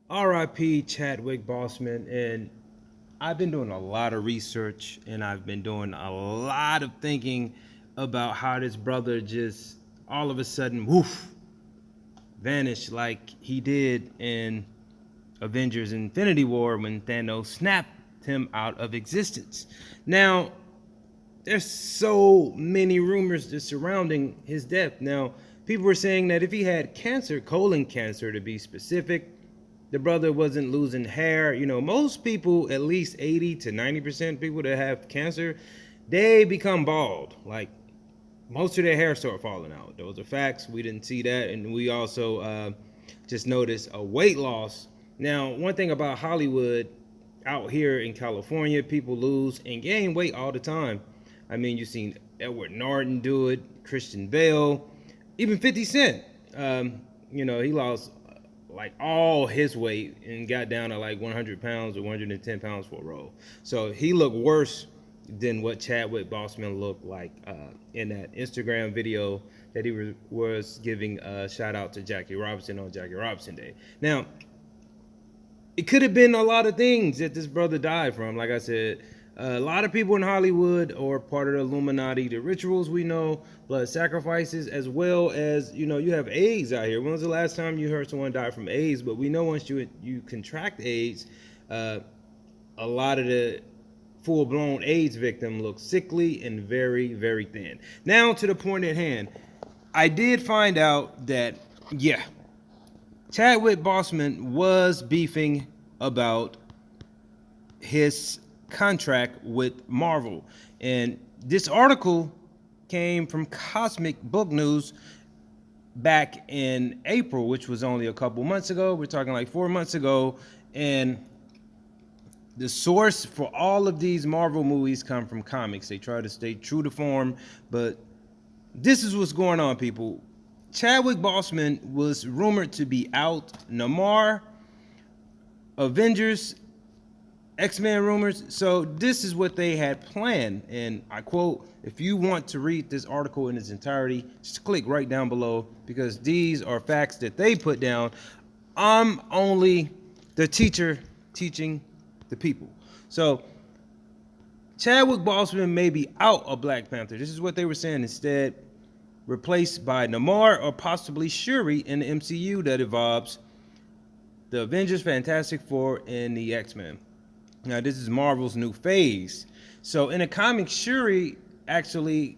RIP Chadwick Boseman, and I've been doing a lot of research and I've been doing a lot of thinking about how this brother just all of a sudden woof vanished like he did in Avengers Infinity War when Thanos snapped him out of existence. Now, there's so many rumors just surrounding his death. Now, people were saying that if he had cancer, colon cancer to be specific, the brother wasn't losing hair. You know, most people, at least 80 to 90% people that have cancer, they become bald. Like, most of their hair start falling out. Those are facts. We didn't see that. And we also just noticed a weight loss. Now, one thing about Hollywood, out here in California, people lose and gain weight all the time. I mean, you've seen Edward Norton do it, Christian Bale, even 50 Cent. He lost like all his weight and got down to like 100 pounds or 110 pounds for a role. So he looked worse than what Chadwick Boseman looked like in that Instagram video that he was giving a shout out to Jackie Robinson on Jackie Robinson Day. Now, it could have been a lot of things that this brother died from. Like I said, a lot of people in Hollywood are part of the Illuminati, the rituals we know, blood sacrifices, as well as, you have AIDS out here. When was the last time you heard someone die from AIDS? But we know once you contract AIDS, a lot of the full-blown AIDS victim look sickly and very, very thin. Now to the point at hand. I did find out that, Chadwick Boseman was beefing about his contract with Marvel. And this article came from Cosmic Book News back in April, which was only a couple months ago. We're talking like 4 months ago. And the source for all of these Marvel movies come from comics. They try to stay true to form, but this is what's going on, people. Chadwick Boseman was rumored to be out. Namor, Avengers, X-Men rumors. So this is what they had planned. And I quote, if you want to read this article in its entirety, just click right down below, because these are facts that they put down. I'm only the teacher teaching the people. So Chadwick Boseman may be out of Black Panther. This is what they were saying. Instead, replaced by Namor or possibly Shuri in the MCU that involves the Avengers, Fantastic Four, and the X-Men. Now, this is Marvel's new phase. So in the comics, Shuri actually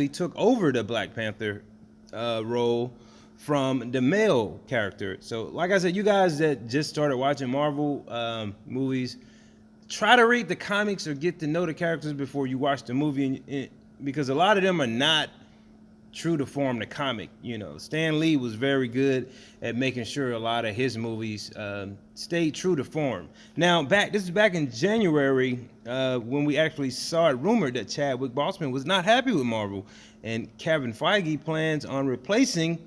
took over the Black Panther role from the male character. So like I said, you guys that just started watching Marvel movies, try to read the comics or get to know the characters before you watch the movie, because a lot of them are not true to form the comic. Stan Lee was very good at making sure a lot of his movies stayed true to form. Now, this is back in January when we actually saw it rumored that Chadwick Boseman was not happy with Marvel, and Kevin Feige plans on replacing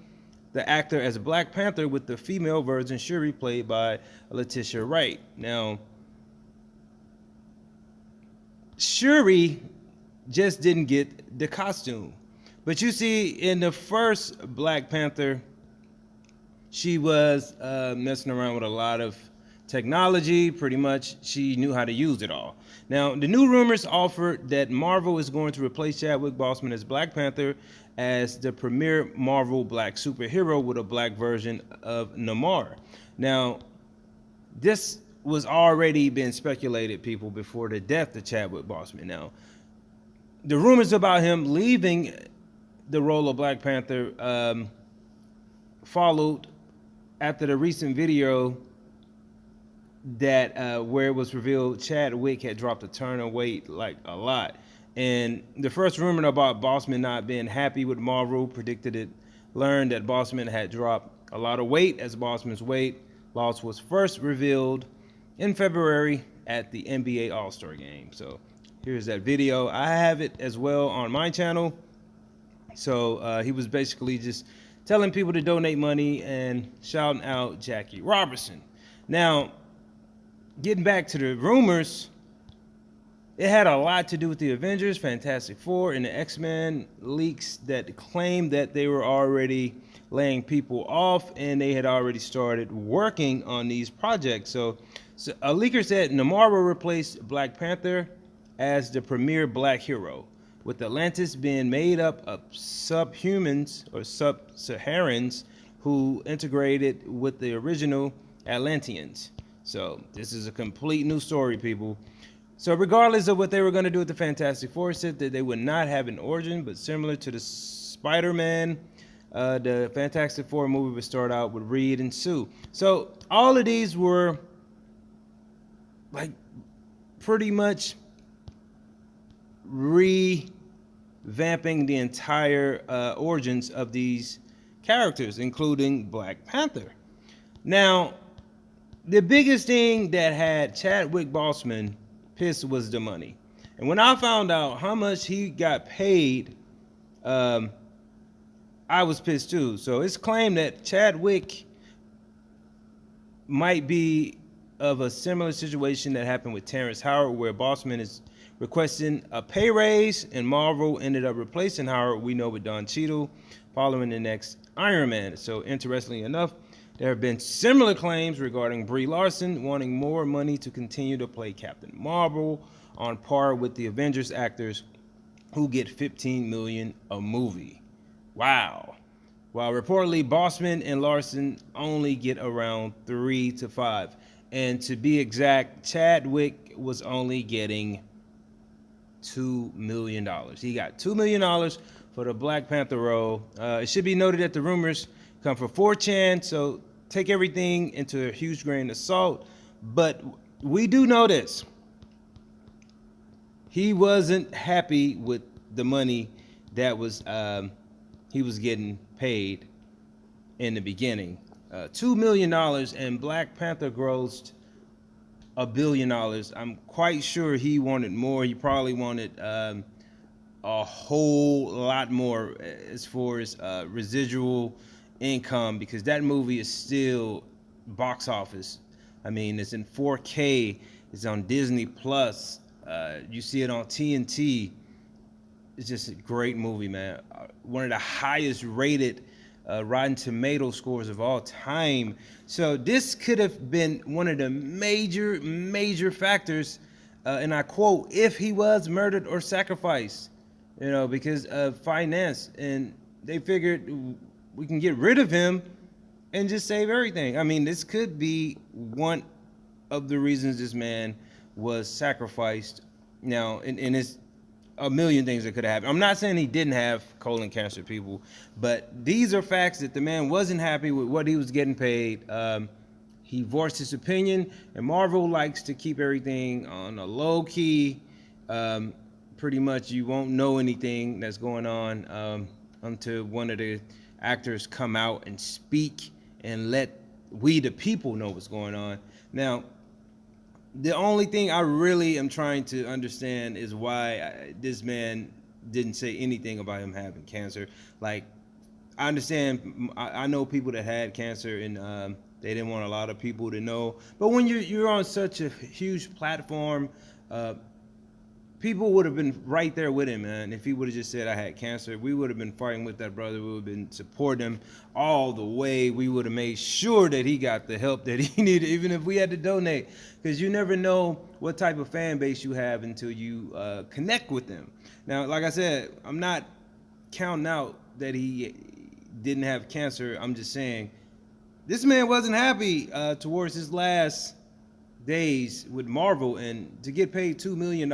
the actor as Black Panther with the female version Shuri, played by Letitia Wright. Now, Shuri just didn't get the costume. But you see, in the first Black Panther, she was messing around with a lot of technology. Pretty much, she knew how to use it all. Now, the new rumors offered that Marvel is going to replace Chadwick Boseman as Black Panther as the premier Marvel black superhero with a black version of Namor. Now, this was already been speculated, people, before the death of Chadwick Boseman. Now, the rumors about him leaving the role of Black Panther followed after the recent video that where it was revealed Chadwick had dropped a ton of weight, like a lot. And the first rumor about Boseman not being happy with Marvel learned that Boseman had dropped a lot of weight, as Boseman's weight loss was first revealed in February at the NBA All-Star Game. So here's that video. I have it as well on my channel. So he was basically just telling people to donate money and shouting out Jackie Robinson. Now, getting back to the rumors, It had a lot to do with the Avengers, Fantastic Four, and the X-Men leaks that claimed that they were already laying people off and they had already started working on these projects. So a leaker said Namor will replace Black Panther as the premier black hero, with Atlantis being made up of subhumans or sub-Saharans who integrated with the original Atlanteans. So this is a complete new story, people. So regardless of what they were going to do with the Fantastic Four, said that they would not have an origin, but similar to the Spider-Man, the Fantastic Four movie would start out with Reed and Sue. So all of these were like pretty much revamping the entire origins of these characters, including Black Panther. Now, the biggest thing that had Chadwick Boseman pissed was the money. And when I found out how much he got paid, I was pissed too. So it's claimed that Chadwick might be of a similar situation that happened with Terrence Howard, where Boseman is requesting a pay raise, and Marvel ended up replacing Howard, we know, with Don Cheadle following the next Iron Man. So interestingly enough, there have been similar claims regarding Brie Larson wanting more money to continue to play Captain Marvel, on par with the Avengers actors who get $15 million a movie. Wow. While reportedly Boseman and Larson only get around 3 to 5. And to be exact, Chadwick was only getting $2 million. He got $2 million for the Black Panther role. It should be noted that the rumors come from 4chan, so take everything into a huge grain of salt. But we do know this. He wasn't happy with the money that was he was getting paid in the beginning. $2 million, and Black Panther grossed $1 billion. I'm quite sure he wanted more. He probably wanted a whole lot more as far as residual income, because that movie is still box office. I mean, it's in 4K. It's on Disney Plus. You see it on TNT. It's just a great movie, man. One of the highest rated Rotten Tomato scores of all time. So this could have been one of the major factors, and I quote, if he was murdered or sacrificed, because of finance. And they figured we can get rid of him and just save everything. I mean, this could be one of the reasons this man was sacrificed. Now, and it's a million things that could have happened. I'm not saying he didn't have colon cancer, people, but these are facts that the man wasn't happy with what he was getting paid. He voiced his opinion, and Marvel likes to keep everything on a low key. Pretty much you won't know anything that's going on until one of the actors come out and speak and let we the people know what's going on. Now, the only thing I really am trying to understand is why this man didn't say anything about him having cancer. Like, I understand, I know people that had cancer, and they didn't want a lot of people to know. But when you're on such a huge platform, people would have been right there with him, man. If he would have just said I had cancer, we would have been fighting with that brother. We would have been supporting him all the way. We would have made sure that he got the help that he needed, even if we had to donate, because you never know what type of fan base you have until you connect with them. Now, like I said, I'm not counting out that he didn't have cancer. I'm just saying this man wasn't happy towards his last days with Marvel, and to get paid $2 million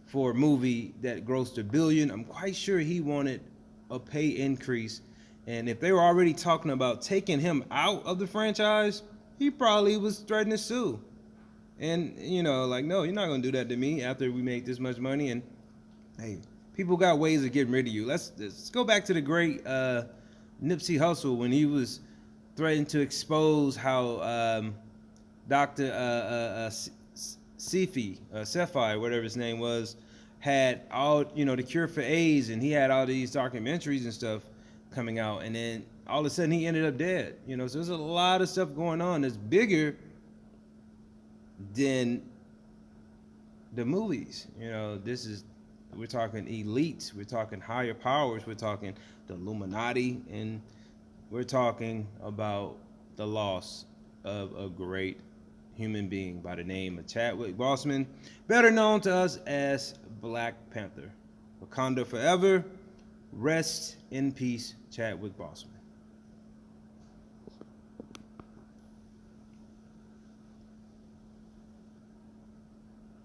for a movie that grossed $1 billion, I'm quite sure he wanted a pay increase. And if they were already talking about taking him out of the franchise, he probably was threatening to sue. And like, no, you're not gonna do that to me after we make this much money. And hey, people got ways of getting rid of you. Let's go back to the great Nipsey Hussle, when he was threatening to expose how Dr. Cephai, whatever his name was, had all, the cure for AIDS, and he had all these documentaries and stuff coming out, and then all of a sudden he ended up dead. So there's a lot of stuff going on that's bigger than the movies. You know, we're talking elites, we're talking higher powers, we're talking the Illuminati, and we're talking about the loss of a great human being by the name of Chadwick Boseman, better known to us as Black Panther. Wakanda forever. Rest in peace, Chadwick Boseman.